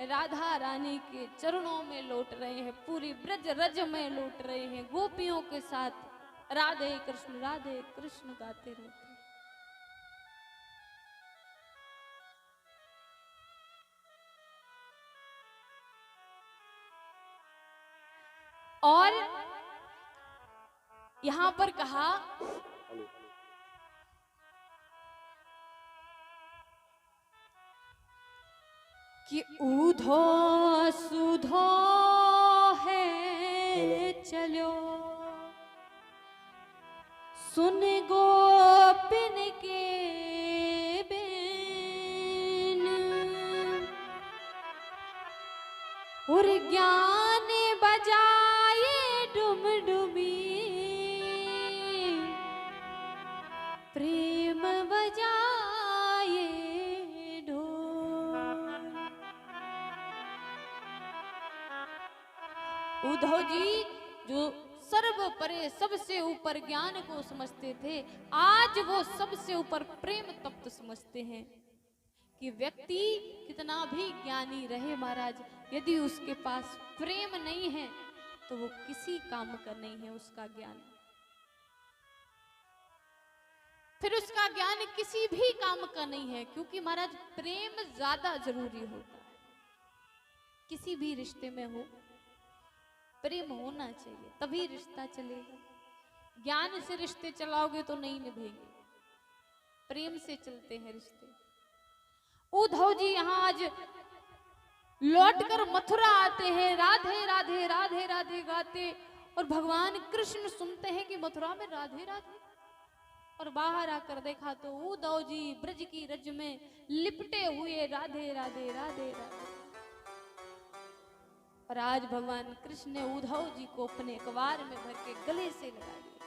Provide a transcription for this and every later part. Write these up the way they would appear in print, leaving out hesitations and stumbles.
राधा रानी के चरणों में लौट रहे हैं, पूरी ब्रज रज में लौट रहे हैं, गोपियों के साथ राधे कृष्ण गाते रहते हैं। और यहां पर कहा कि ऊधो सुधो है चलो सुन गोपिन के बेन और ज्ञान बजाए डुमडुमी प्रेम बजाए उद्धव जी जो सर्व परे सबसे ऊपर ज्ञान को समझते थे, आज वो सबसे ऊपर प्रेम तत्व समझते हैं कि व्यक्ति कितना भी ज्ञानी रहे महाराज, यदि उसके पास प्रेम नहीं है तो वो किसी काम का नहीं है। उसका ज्ञान फिर उसका ज्ञान किसी भी काम का नहीं है, क्योंकि महाराज प्रेम ज्यादा जरूरी होता है। किसी भी रिश्ते में हो प्रेम होना चाहिए, तभी रिश्ता चलेगा। ज्ञान से रिश्ते चलाओगे तो नहीं निभेंगे, प्रेम से चलते हैं रिश्ते। उद्धव जी यहाँ आज लौटकर मथुरा आते हैं, राधे राधे राधे राधे गाते, और भगवान कृष्ण सुनते हैं कि मथुरा में राधे राधे, और बाहर आकर देखा तो उद्धव जी ब्रज की रज में लिपटे हुए राधे राधे राधे राधे। और आज भगवान कृष्ण ने उद्धव जी को अपने अखबार में भर के गले से लगा लिया।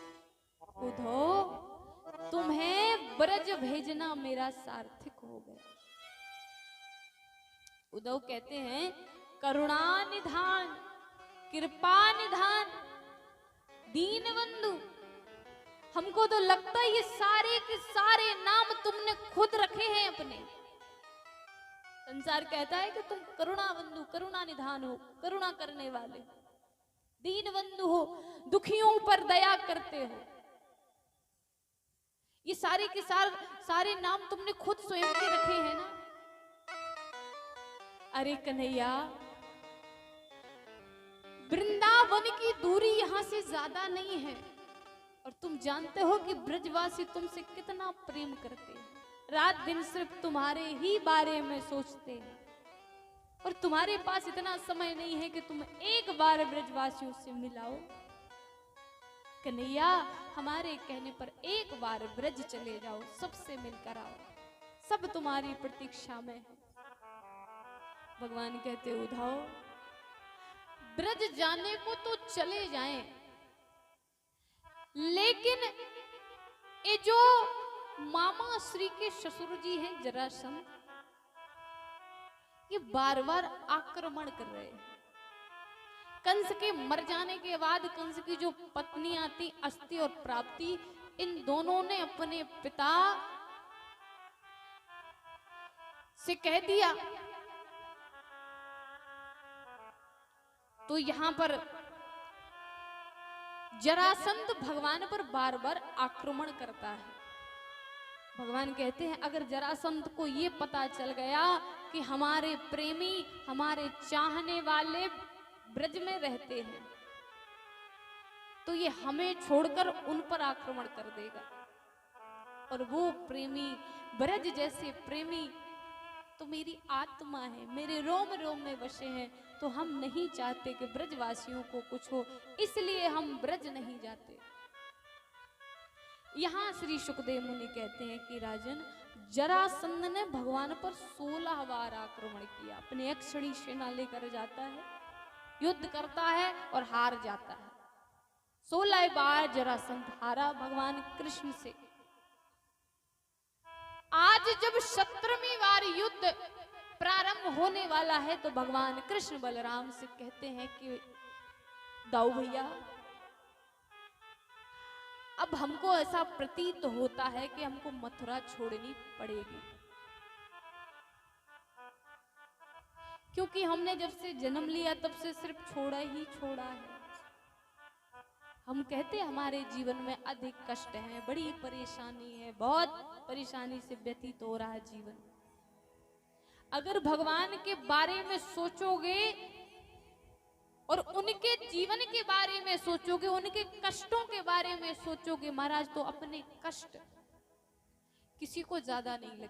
उद्धव तुम्हें ब्रज भेजना मेरा सार्थक हो गया। उद्धव कहते हैं करुणा निधान कृपा निधान दीन बंधु, हमको तो लगता है ये सारे के सारे नाम तुमने खुद रखे हैं अपने। संसार कहता है कि तुम करुणा बंधु, करुणा निधान हो, करुणा करने वाले, दीन बंधु हो, दुखियों पर दया करते हो। ये सारे के सारे नाम तुमने खुद स्वयं के रखे हैं ना। अरे कन्हैया, वृंदावन की दूरी यहां से ज्यादा नहीं है, और तुम जानते हो कि ब्रजवासी तुमसे कितना प्रेम करते हैं, रात दिन सिर्फ तुम्हारे ही बारे में सोचते हैं, और तुम्हारे पास इतना समय नहीं है कि तुम एक बार ब्रजवासियों से मिलाओ। कन्हैया, हमारे कहने पर एक बार ब्रज चले जाओ, सबसे मिलकर आओ, सब तुम्हारी प्रतीक्षा में है। भगवान कहते उद्धव, ब्रज जाने को तो चले जाएं, लेकिन ये जो मामा श्री के ससुर जी हैं जरासंध, ये बार बार आक्रमण कर रहे हैं। कंस के मर जाने के बाद कंस की जो पत्नियां थी अस्ति और प्राप्ति, इन दोनों ने अपने पिता से कह दिया। तो यहां पर जरासंध भगवान पर बार बार आक्रमण करता है। भगवान कहते हैं अगर जरासंध को ये पता चल गया कि हमारे प्रेमी, हमारे चाहने वाले ब्रज में रहते हैं, तो ये हमें छोड़कर उन पर आक्रमण कर देगा। और वो प्रेमी, ब्रज जैसे प्रेमी तो मेरी आत्मा है, मेरे रोम रोम में बसे हैं, तो हम नहीं चाहते कि ब्रजवासियों को कुछ हो, इसलिए हम ब्रज नहीं जाते। यहां श्री सुखदेव मुनि कहते हैं कि राजन, जरासंध ने भगवान पर 16 बार आक्रमण किया। अपने अक्षणी सेना लेकर जाता है, युद्ध करता है और हार जाता है। 16 बार जरासंध हारा भगवान कृष्ण से। आज जब 17वीं बार युद्ध प्रारंभ होने वाला है, तो भगवान कृष्ण बलराम से कहते हैं कि दाऊ भैया, अब हमको ऐसा प्रतीत होता है कि हमको मथुरा छोड़नी पड़ेगी, क्योंकि हमने जब से जन्म लिया तब से सिर्फ छोड़ा ही छोड़ा है। हम कहते हैं हमारे जीवन में अधिक कष्ट है, बड़ी परेशानी है, बहुत परेशानी से व्यतीत हो रहा है जीवन। अगर भगवान के बारे में सोचोगे और उनके जीवन के बारे में सोचोगे, उनके कष्टों के बारे में सोचोगे महाराज, तो अपने कष्ट किसी को ज्यादा नहीं लगते।